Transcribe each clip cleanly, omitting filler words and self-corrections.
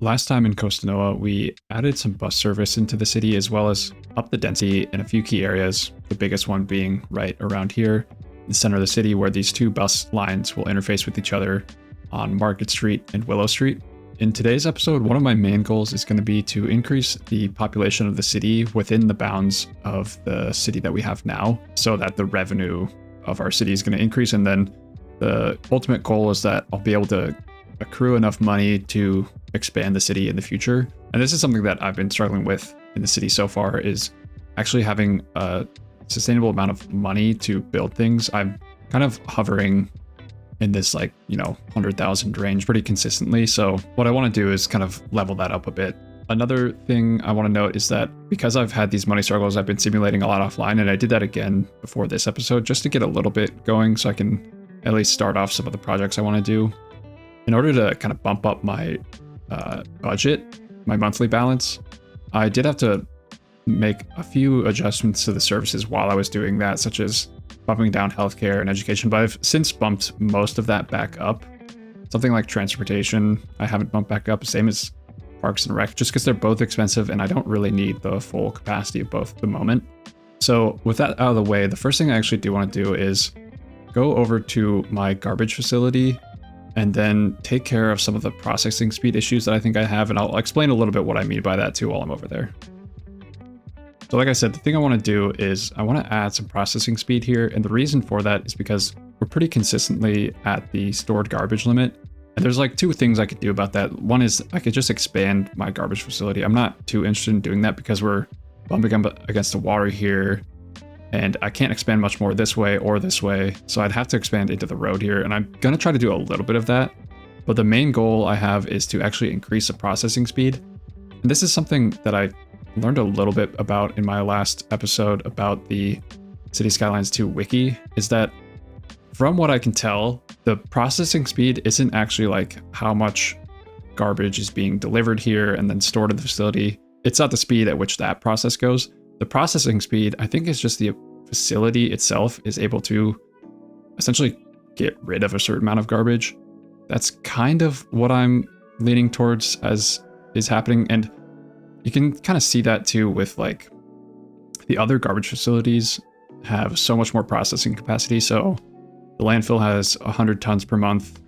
Last time in Costanoa, we added some bus service into the city as well as up the density in a few key areas, the biggest one being right around here in the center of the city where these two bus lines will interface with each other on Market Street and Willow Street. In today's episode, one of my main goals is going to be to increase the population of the city within the bounds of the city that we have now so that the revenue of our city is going to increase. And then the ultimate goal is that I'll be able to accrue enough money to expand the city in the future. And this is something that I've been struggling with in the city so far, is actually having a sustainable amount of money to build things. I'm kind of hovering in this 100,000 range pretty consistently. So what I want to do is kind of level that up a bit. Another thing I want to note is that because I've had these money struggles, I've been simulating a lot offline, and I did that again before this episode just to get a little bit going so I can at least start off some of the projects I want to do. In order to kind of bump up my budget, my monthly balance, I did have to make a few adjustments to the services while I was doing that, such as bumping down healthcare and education, but I've since bumped most of that back up. Something like transportation, I haven't bumped back up, same as parks and rec, just because they're both expensive and I don't really need the full capacity of both at the moment. So with that out of the way, the first thing I actually do want to do is go over to my garbage facility and then take care of some of the processing speed issues that I think I have, and I'll explain a little bit what I mean by that too while I'm over there. So like I said, the thing I want to do is I want to add some processing speed here, and the reason for that is because we're pretty consistently at the stored garbage limit, and there's two things I could do about that. One is I could just expand my garbage facility. I'm not too interested in doing that because we're bumping up against the water here, and I can't expand much more this way or this way, so I'd have to expand into the road here, and I'm going to try to do a little bit of that. But the main goal I have is to actually increase the processing speed. And this is something that I learned a little bit about in my last episode about the City Skylines 2 wiki, is that from what I can tell, the processing speed isn't actually how much garbage is being delivered here and then stored in the facility. It's not the speed at which that process goes. The processing speed, I think, is just the facility itself is able to essentially get rid of a certain amount of garbage. That's kind of what I'm leaning towards as is happening. And you can kind of see that too with the other garbage facilities have so much more processing capacity. So the landfill has 100 tons per month.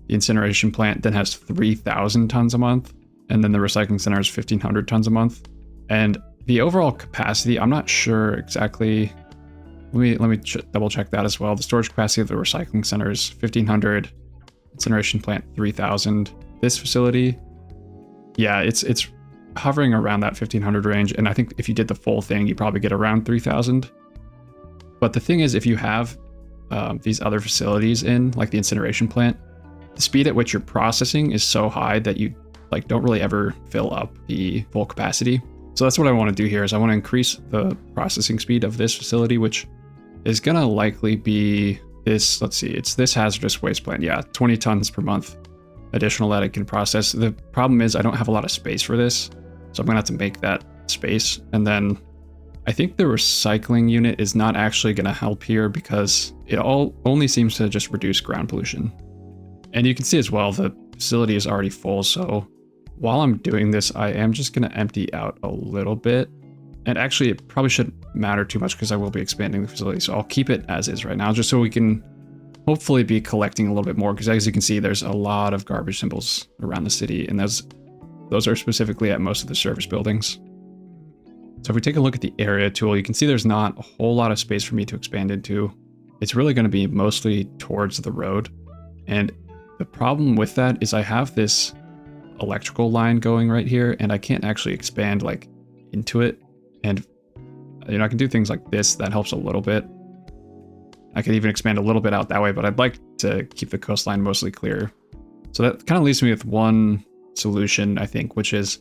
The incineration plant then has 3,000 tons a month. And then the recycling center is 1,500 tons a month. And the overall capacity, I'm not sure exactly. Let me double check that as well. The storage capacity of the recycling center is 1,500, incineration plant 3,000. This facility, yeah, it's hovering around that 1,500 range, and I think if you did the full thing, you probably get around 3,000. But the thing is, if you have these other facilities in, like the incineration plant, the speed at which you're processing is so high that you don't really ever fill up the full capacity. So that's what I want to do here, is I want to increase the processing speed of this facility, which is going to likely be this, let's see, it's this hazardous waste plant. Yeah, 20 tons per month additional that it can process. The problem is I don't have a lot of space for this, so I'm going to have to make that space. And then I think the recycling unit is not actually going to help here because it only seems to just reduce ground pollution. And you can see as well, the facility is already full, so while I'm doing this, I am just going to empty out a little bit. And actually, it probably shouldn't matter too much because I will be expanding the facility. So I'll keep it as is right now, just so we can hopefully be collecting a little bit more. Because as you can see, there's a lot of garbage symbols around the city. And those are specifically at most of the service buildings. So if we take a look at the area tool, you can see there's not a whole lot of space for me to expand into. It's really going to be mostly towards the road. And the problem with that is I have this electrical line going right here, and I can't actually expand into it. And I can do things like this that helps a little bit. I could even expand a little bit out that way, but I'd like to keep the coastline mostly clear. So that kind of leaves me with one solution, I think, which is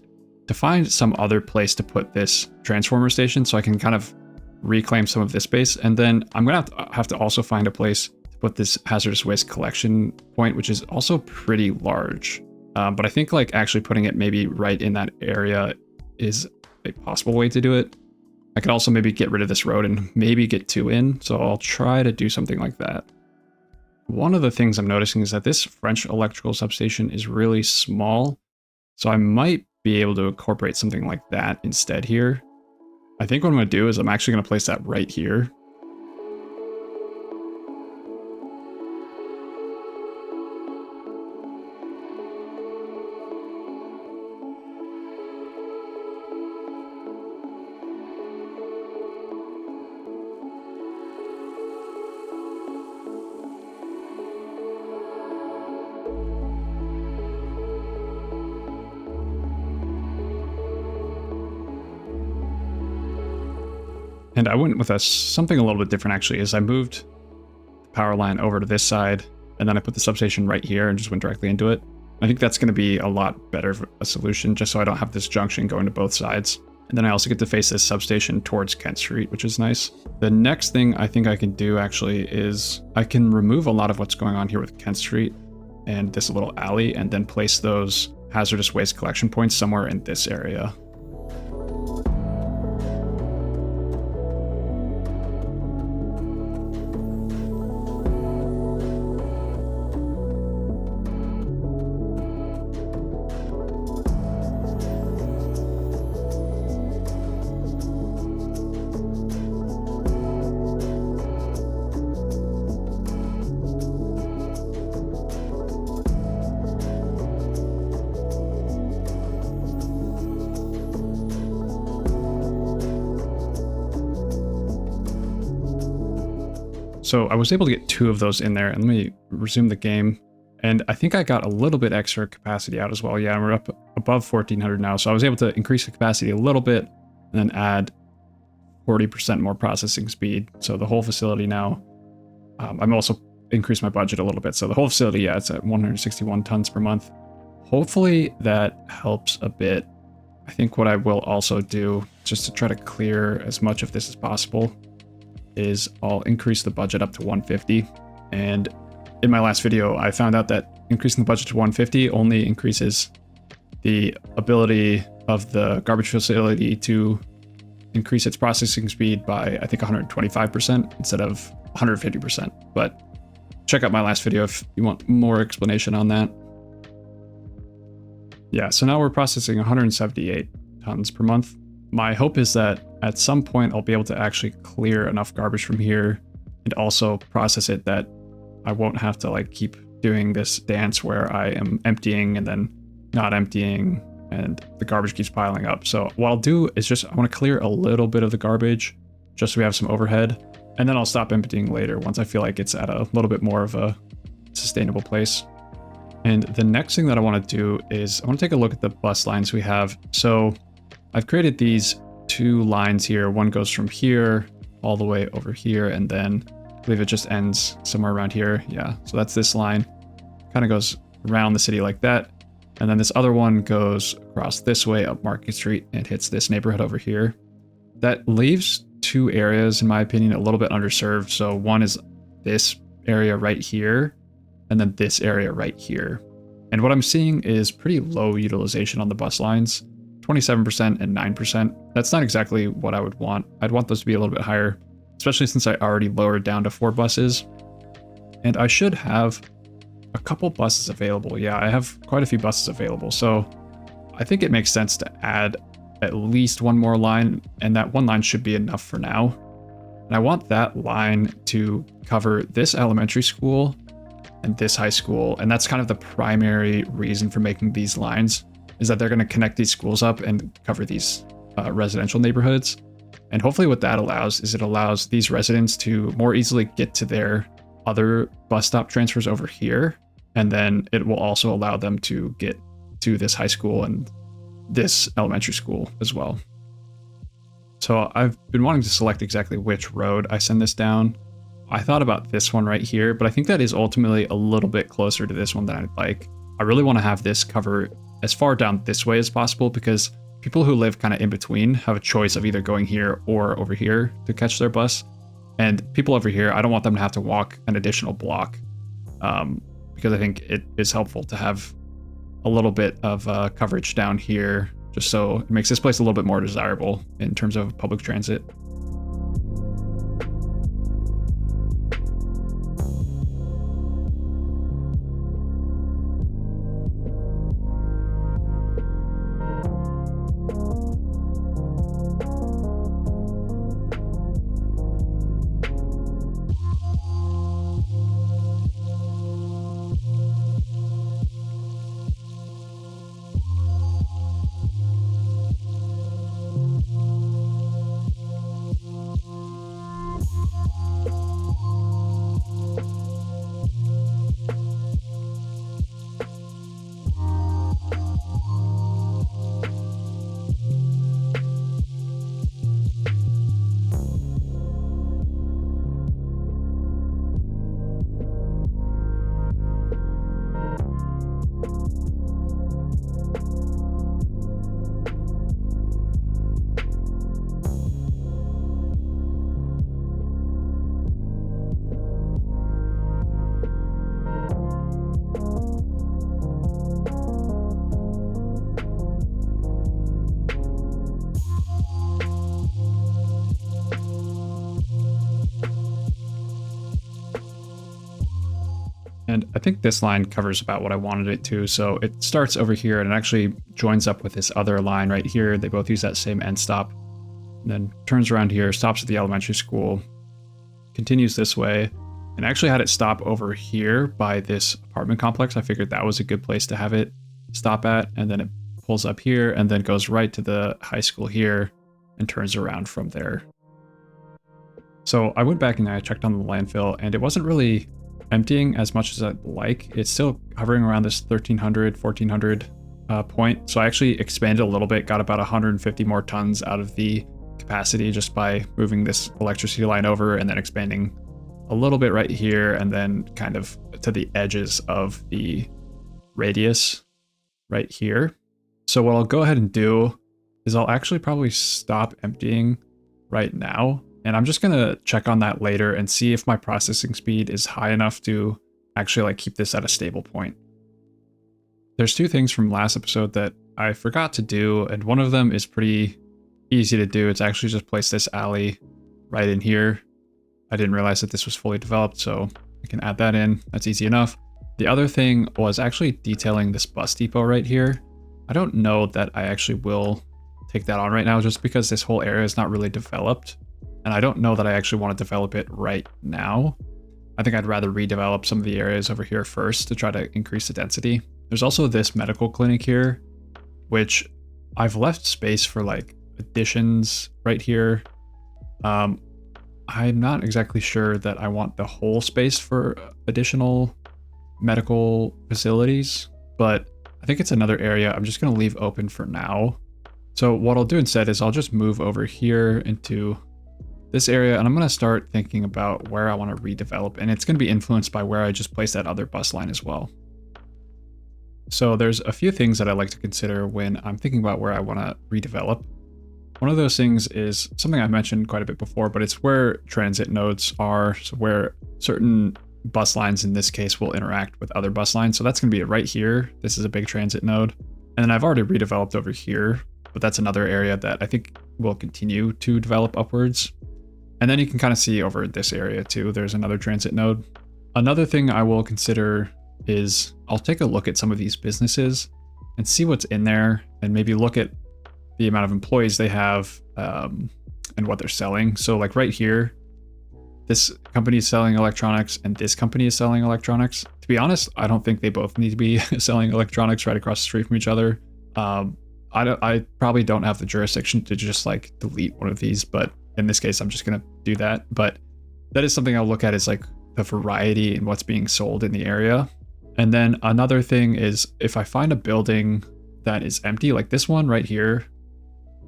to find some other place to put this transformer station so I can kind of reclaim some of this space. And then I'm gonna have to also find a place to put this hazardous waste collection point, which is also pretty large. But I think actually putting it maybe right in that area is a possible way to do it. I could also maybe get rid of this road and maybe get two in. So I'll try to do something like that. One of the things I'm noticing is that this French electrical substation is really small. So I might be able to incorporate something like that instead here. I think what I'm going to do is I'm actually going to place that right here. And I went with something a little bit different actually, is I moved the power line over to this side, and then I put the substation right here and just went directly into it. I think that's going to be a lot better of a solution, just so I don't have this junction going to both sides. And then I also get to face this substation towards Kent Street, which is nice. The next thing I think I can do actually is I can remove a lot of what's going on here with Kent Street and this little alley, and then place those hazardous waste collection points somewhere in this area. So I was able to get 2 of those in there, and let me resume the game. And I think I got a little bit extra capacity out as well. Yeah, we're up above 1400 now. So I was able to increase the capacity a little bit and then add 40% more processing speed. So the whole facility now, I'm also increased my budget a little bit. So the whole facility, yeah, it's at 161 tons per month. Hopefully that helps a bit. I think what I will also do, just to try to clear as much of this as possible, is I'll increase the budget up to 150. And in my last video, I found out that increasing the budget to 150 only increases the ability of the garbage facility to increase its processing speed by, I think, 125% instead of 150%. But check out my last video if you want more explanation on that. Yeah, so now we're processing 178 tons per month. My hope is that at some point I'll be able to actually clear enough garbage from here and also process it that I won't have to like keep doing this dance where I am emptying and then not emptying and the garbage keeps piling up. So what I'll do is just, I want to clear a little bit of the garbage just so we have some overhead, and then I'll stop emptying later once I feel like it's at a little bit more of a sustainable place. And the next thing that I want to do is I want to take a look at the bus lines we have. So I've created these 2 lines here. One goes from here all the way over here, and then I believe it just ends somewhere around here. Yeah, so that's this line. Kind of goes around the city like that. And then this other one goes across this way up Market Street and hits this neighborhood over here. That leaves 2 areas, in my opinion, a little bit underserved. So one is this area right here, and then this area right here. And what I'm seeing is pretty low utilization on the bus lines. 27% and 9%. That's not exactly what I would want. I'd want those to be a little bit higher, especially since I already lowered down to 4 buses. And I should have a couple buses available. Yeah, I have quite a few buses available. So I think it makes sense to add at least 1 more line, and that 1 line should be enough for now. And I want that line to cover this elementary school and this high school. And that's kind of the primary reason for making these lines, is that they're going to connect these schools up and cover these residential neighborhoods. And hopefully what that allows is it allows these residents to more easily get to their other bus stop transfers over here. And then it will also allow them to get to this high school and this elementary school as well. So I've been wanting to select exactly which road I send this down. I thought about this one right here, but I think that is ultimately a little bit closer to this one than I'd like. I really want to have this cover as far down this way as possible, because people who live kind of in between have a choice of either going here or over here to catch their bus. And people over here, I don't want them to have to walk an additional block, because I think it is helpful to have a little bit of coverage down here, just so it makes this place a little bit more desirable in terms of public transit. And I think this line covers about what I wanted it to. So it starts over here and it actually joins up with this other line right here. They both use that same end stop. And then turns around here, stops at the elementary school, continues this way, and actually had it stop over here by this apartment complex. I figured that was a good place to have it stop at. And then it pulls up here and then goes right to the high school here and turns around from there. So I went back and I checked on the landfill and it wasn't really emptying as much as I'd like. It's still hovering around this 1300, 1400 point. So I actually expanded a little bit, got about 150 more tons out of the capacity just by moving this electricity line over and then expanding a little bit right here and then kind of to the edges of the radius right here. So what I'll go ahead and do is I'll actually probably stop emptying right now. And I'm just going to check on that later and see if my processing speed is high enough to actually like keep this at a stable point. There's two things from last episode that I forgot to do, and one of them is pretty easy to do. It's actually just place this alley right in here. I didn't realize that this was fully developed, so I can add that in. That's easy enough. The other thing was actually detailing this bus depot right here. I don't know that I actually will take that on right now just because this whole area is not really developed. And I don't know that I actually want to develop it right now. I think I'd rather redevelop some of the areas over here first to try to increase the density. There's also this medical clinic here, which I've left space for like additions right here. I'm not exactly sure that I want the whole space for additional medical facilities, but I think it's another area I'm just going to leave open for now. So what I'll do instead is I'll just move over here into this area, and I'm going to start thinking about where I want to redevelop, and it's going to be influenced by where I just placed that other bus line as well. So there's a few things that I like to consider when I'm thinking about where I want to redevelop. One of those things is something I mentioned quite a bit before, but it's where transit nodes are, so where certain bus lines in this case will interact with other bus lines. So that's going to be right here. This is a big transit node. And then I've already redeveloped over here, but that's another area that I think will continue to develop upwards. And then you can kind of see over this area too, there's another transit node. Another thing I will consider is I'll take a look at some of these businesses and see what's in there and maybe look at the amount of employees they have and what they're selling. So like right here, this company is selling electronics and this company is selling electronics. To be honest, I don't think they both need to be selling electronics right across the street from each other. I probably don't have the jurisdiction to just like delete one of these, but in this case, I'm just going to do that. But that is something I'll look at is like the variety in what's being sold in the area. And then another thing is if I find a building that is empty, like this one right here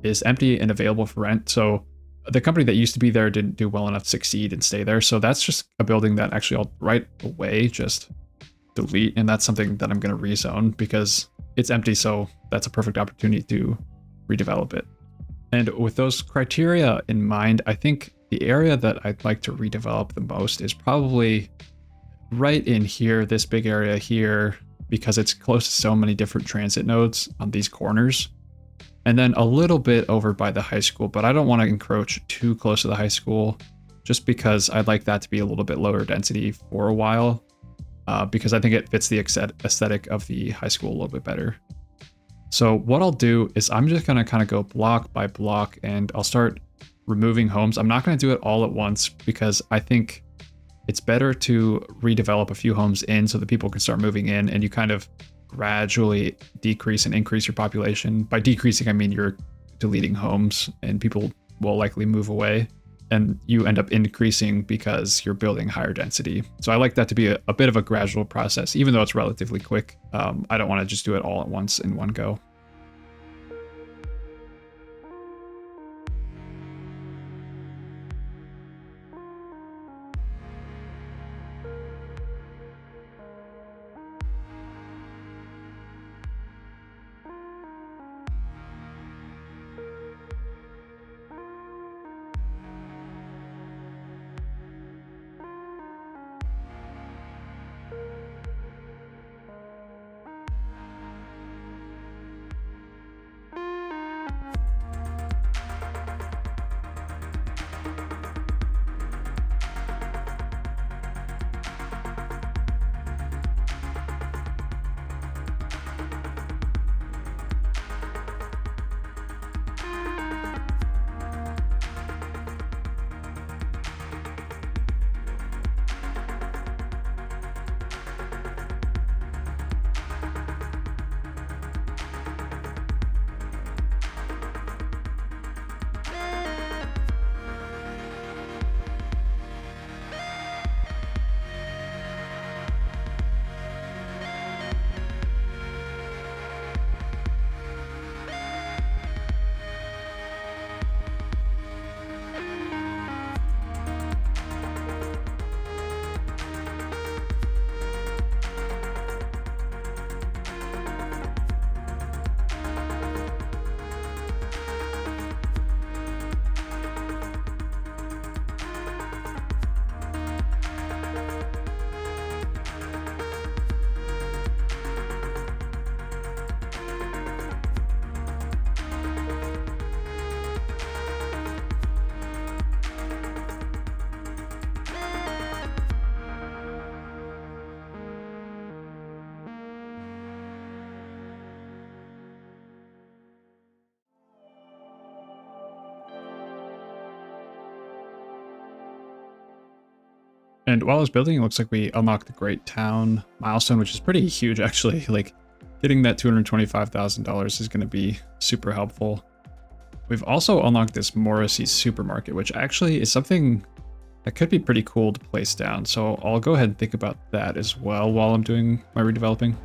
is empty and available for rent. So the company that used to be there didn't do well enough to succeed and stay there. So that's just a building that actually I'll right away just delete. And that's something that I'm going to rezone because it's empty. So that's a perfect opportunity to redevelop it. And with those criteria in mind, I think the area that I'd like to redevelop the most is probably right in here, this big area here, because it's close to so many different transit nodes on these corners. And then a little bit over by the high school, but I don't want to encroach too close to the high school just because I'd like that to be a little bit lower density for a while because I think it fits the aesthetic of the high school a little bit better. So what I'll do is I'm just going to kind of go block by block and I'll start removing homes. I'm not going to do it all at once because I think it's better to redevelop a few homes in so that people can start moving in and you kind of gradually decrease and increase your population. By decreasing, I mean you're deleting homes and people will likely move away and you end up increasing because you're building higher density. So I like that to be a bit of a gradual process, even though it's relatively quick. I don't want to just do it all at once in one go. And while I was building, it looks like we unlocked the Great Town milestone, which is pretty huge actually. Like getting that $225,000 is going to be super helpful. We've also unlocked this Morrissey supermarket, which actually is something that could be pretty cool to place down. So I'll go ahead and think about that as well while I'm doing my redeveloping.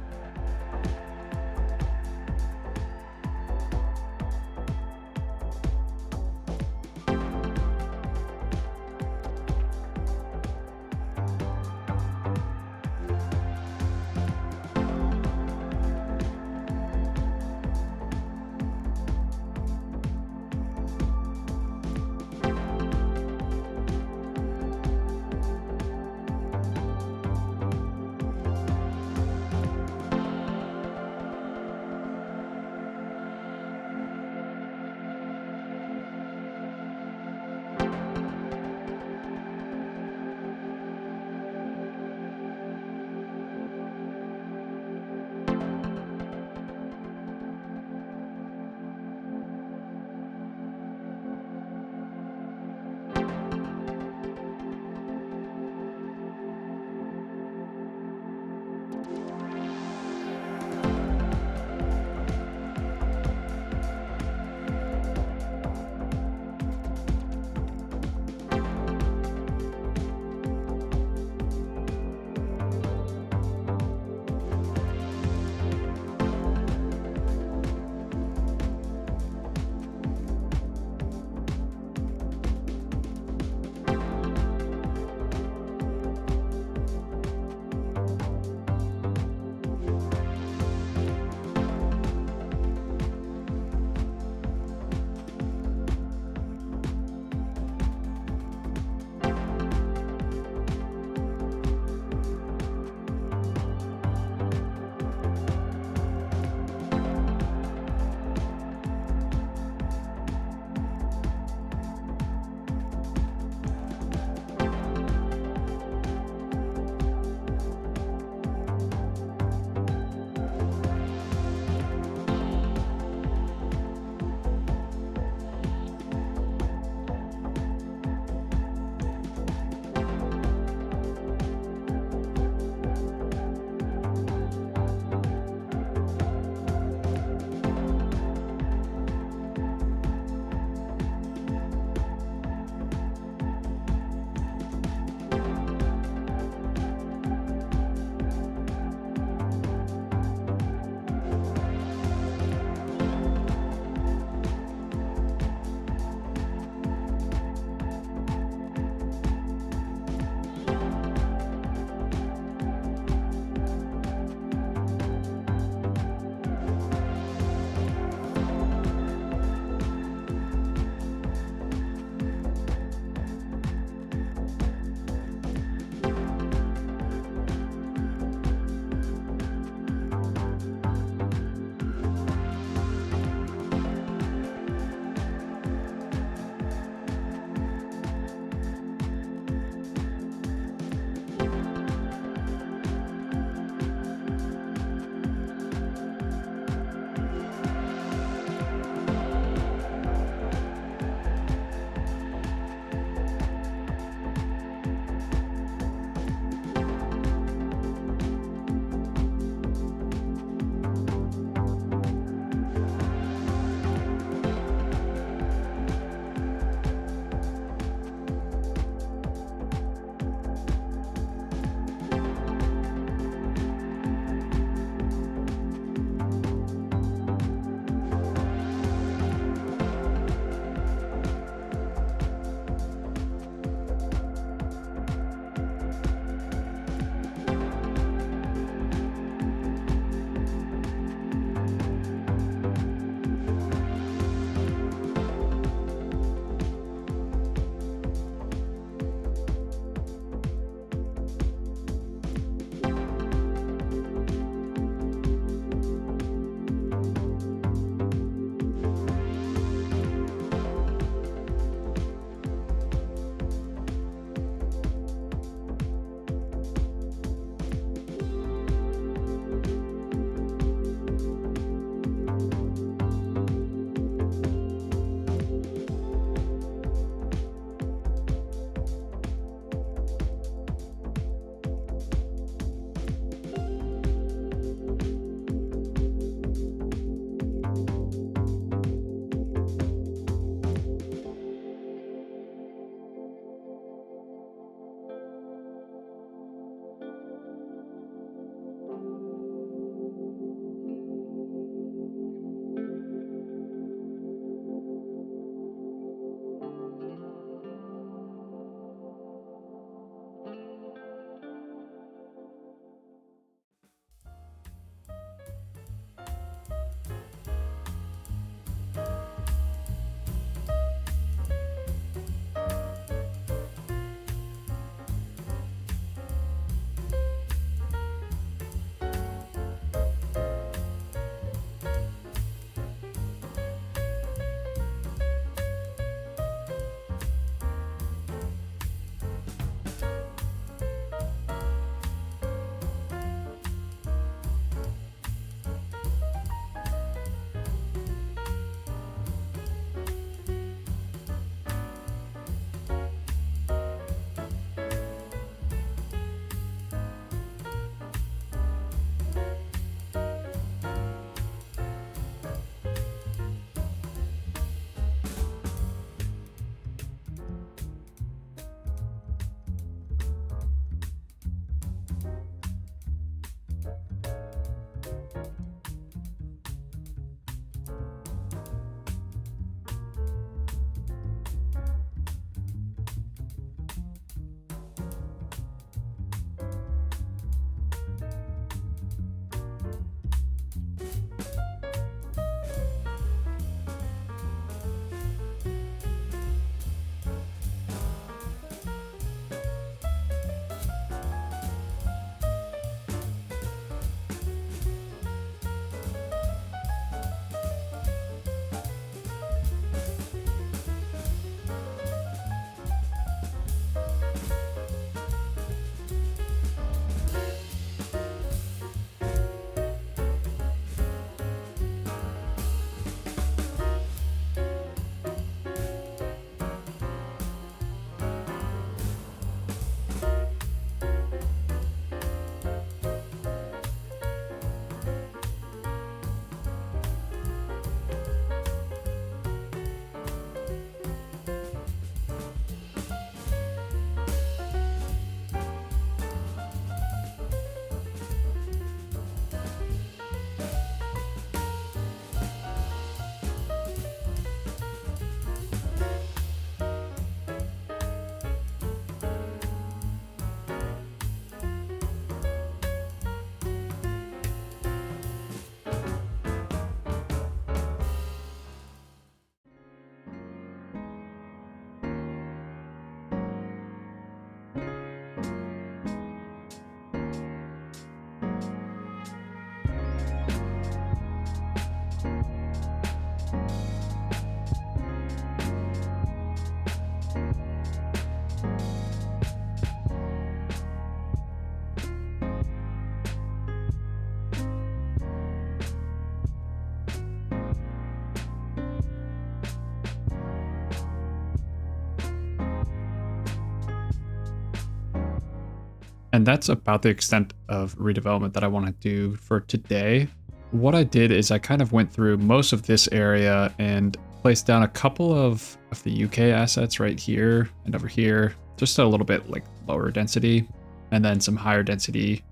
And that's about the extent of redevelopment that I want to do for today. What I did is I kind of went through most of this area and placed down a couple of the UK assets right here and over here, just a little bit like lower density, and then some higher density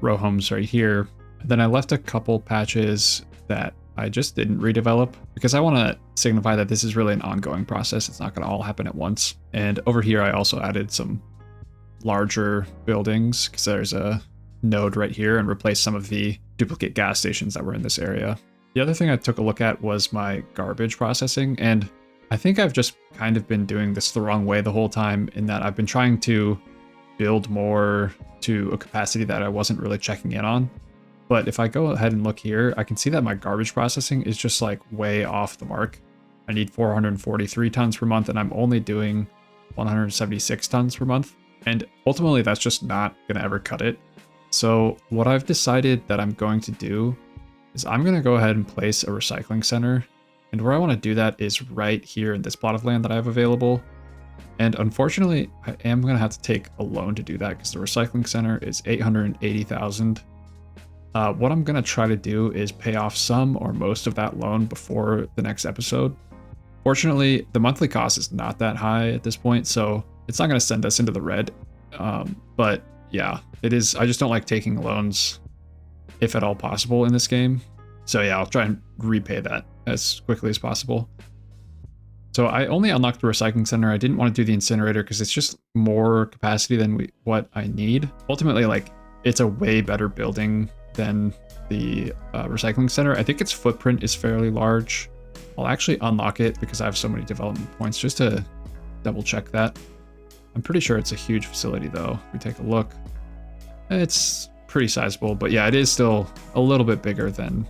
row homes right here. And then I left a couple patches that I just didn't redevelop because I want to signify that this is really an ongoing process. It's not going to all happen at once. And over here, I also added some larger buildings because there's a node right here, and replaced some of the duplicate gas stations that were in this area. The other thing I took a look at was my garbage processing, and I think I've just kind of been doing this the wrong way the whole time, in that I've been trying to build more to a capacity that I wasn't really checking in on. But if I go ahead and look here, I can see that my garbage processing is just like way off the mark. I need 443 tons per month, and I'm only doing 176 tons per month. And ultimately, that's just not going to ever cut it. So what I've decided that I'm going to do is I'm going to go ahead and place a recycling center. And where I want to do that is right here in this plot of land that I have available. And unfortunately, I am going to have to take a loan to do that because the recycling center is 880,000. What I'm going to try to do is pay off some or most of that loan before the next episode. Fortunately, the monthly cost is not that high at this point, so it's not going to send us into the red. But yeah, it is. I just don't like taking loans, if at all possible, in this game. So yeah, I'll try and repay that as quickly as possible. So I only unlocked the recycling center. I didn't want to do the incinerator because it's just more capacity than what I need. Ultimately, like, it's a way better building than the recycling center. I think its footprint is fairly large. I'll actually unlock it because I have so many development points just to double check that. I'm pretty sure it's a huge facility though. If we take a look, it's pretty sizable, but yeah, it is still a little bit bigger than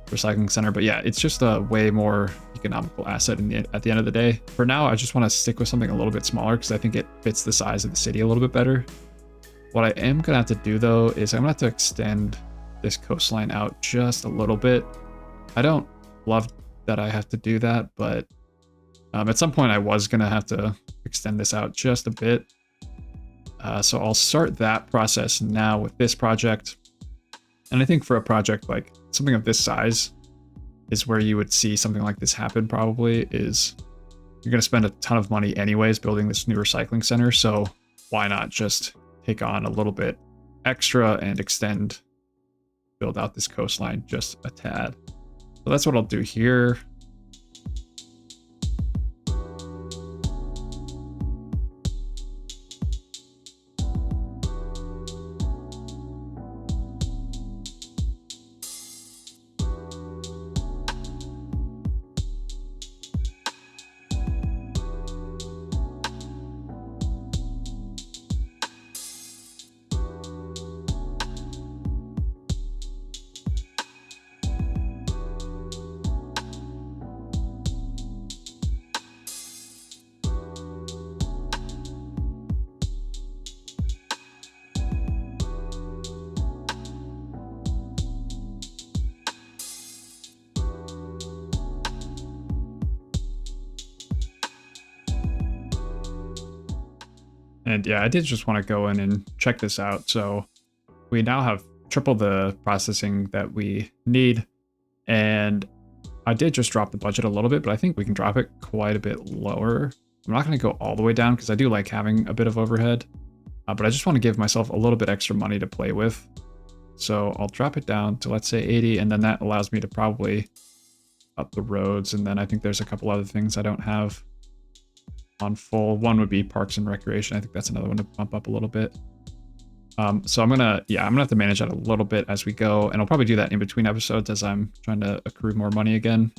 recycling center. But yeah, it's just a way more economical asset at the end of the day. For now, I just want to stick with something a little bit smaller because I think it fits the size of the city a little bit better. What I am gonna have to do though is I'm gonna have to extend this coastline out just a little bit. I don't love that I have to do that, but at some point I was gonna have to extend this out just a bit. So I'll start that process now with this project. And I think for a project like something of this size is where you would see something like this happen probably, is you're gonna spend a ton of money anyways building this new recycling center. So why not just take on a little bit extra and build out this coastline just a tad. So that's what I'll do here. And yeah, I did just want to go in and check this out. So we now have triple the processing that we need. And I did just drop the budget a little bit, but I think we can drop it quite a bit lower. I'm not going to go all the way down because I do like having a bit of overhead, but I just want to give myself a little bit extra money to play with. So I'll drop it down to, let's say 80, and then that allows me to probably up the roads. And then I think there's a couple other things I don't have on full. One would be parks and recreation. I think that's another one to bump up a little bit. So I'm gonna have to manage that a little bit as we go, and I'll probably do that in between episodes as I'm trying to accrue more money again.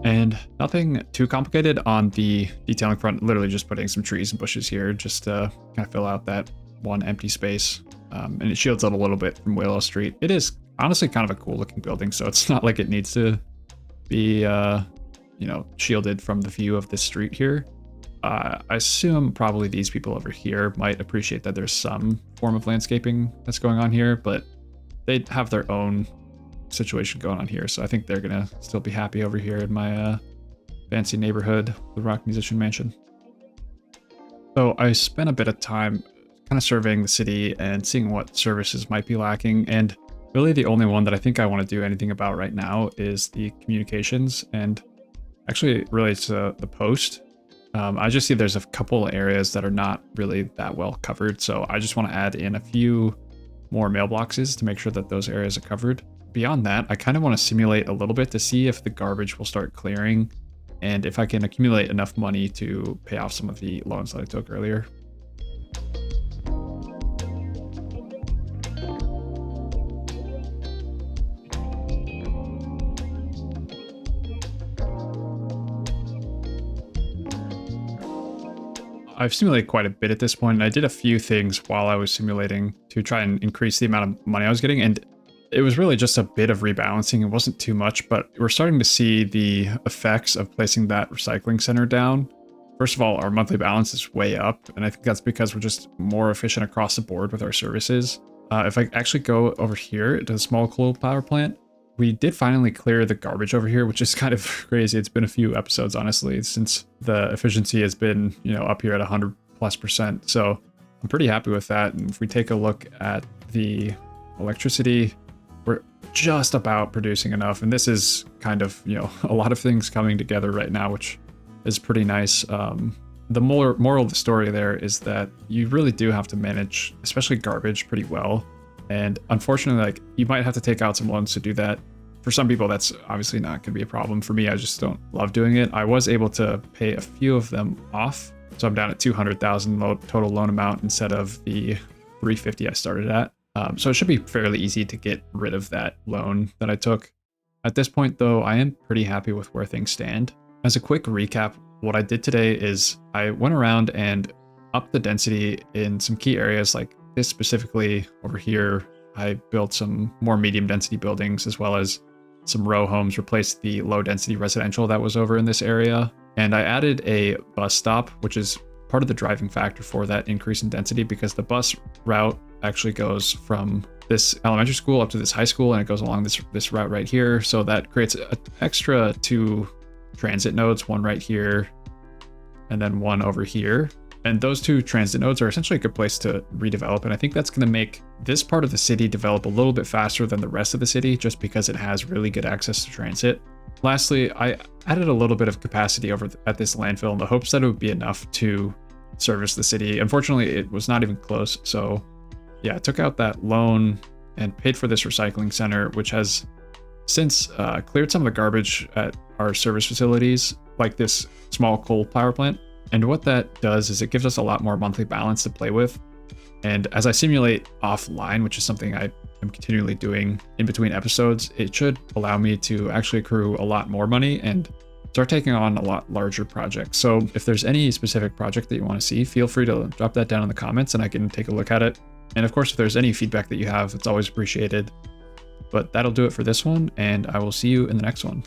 And nothing too complicated on the detailing front, literally just putting some trees and bushes here just to kind of fill out that one empty space. And it shields it a little bit from Willow Street. It is honestly kind of a cool looking building, so it's not like it needs to be, you know, shielded from the view of this street here. I assume probably these people over here might appreciate that there's some form of landscaping that's going on here, but they have their own situation going on here, so I think they're gonna still be happy over here in my fancy neighborhood, the Rock Musician Mansion. So I spent a bit of time kind of surveying the city and seeing what services might be lacking, and really the only one that I think I want to do anything about right now is the communications, and actually it relates to the post. I just see there's a couple areas that are not really that well covered, so I just want to add in a few more mailboxes to make sure that those areas are covered. Beyond that, I kind of want to simulate a little bit to see if the garbage will start clearing and if I can accumulate enough money to pay off some of the loans that I took earlier. I've simulated quite a bit at this point, and I did a few things while I was simulating to try and increase the amount of money I was getting, and it was really just a bit of rebalancing. It wasn't too much, but we're starting to see the effects of placing that recycling center down. First of all, our monthly balance is way up, and I think that's because we're just more efficient across the board with our services. If I actually go over here to the small coal power plant, we did finally clear the garbage over here, which is kind of crazy. It's been a few episodes, honestly, since the efficiency has been, you know, up here at 100+%. So I'm pretty happy with that. And if we take a look at the electricity, we're just about producing enough. And this is kind of, you know, a lot of things coming together right now, which is pretty nice. The moral of the story there is that you really do have to manage, especially garbage, pretty well. And unfortunately, like, you might have to take out some loans to do that. For some people, that's obviously not going to be a problem. For me, I just don't love doing it. I was able to pay a few of them off, so I'm down at 200,000 total loan amount instead of the 350 I started at. So it should be fairly easy to get rid of that loan that I took. At this point, though, I am pretty happy with where things stand. As a quick recap, what I did today is I went around and upped the density in some key areas, like this specifically over here. I built some more medium density buildings as well as some row homes, replaced the low density residential that was over in this area. And I added a bus stop, which is part of the driving factor for that increase in density, because the bus route actually goes from this elementary school up to this high school, and it goes along this route right here. So that creates an extra 2 transit nodes, one right here and then one over here. And those 2 transit nodes are essentially a good place to redevelop. And I think that's going to make this part of the city develop a little bit faster than the rest of the city, just because it has really good access to transit. Lastly, I added a little bit of capacity over at this landfill in the hopes that it would be enough to service the city. Unfortunately, it was not even close. So yeah, I took out that loan and paid for this recycling center, which has since cleared some of the garbage at our service facilities, like this small coal power plant. And what that does is it gives us a lot more monthly balance to play with. And as I simulate offline, which is something I am continually doing in between episodes, it should allow me to actually accrue a lot more money and start taking on a lot larger projects. So if there's any specific project that you want to see, feel free to drop that down in the comments and I can take a look at it. And of course, if there's any feedback that you have, it's always appreciated. But that'll do it for this one, and I will see you in the next one.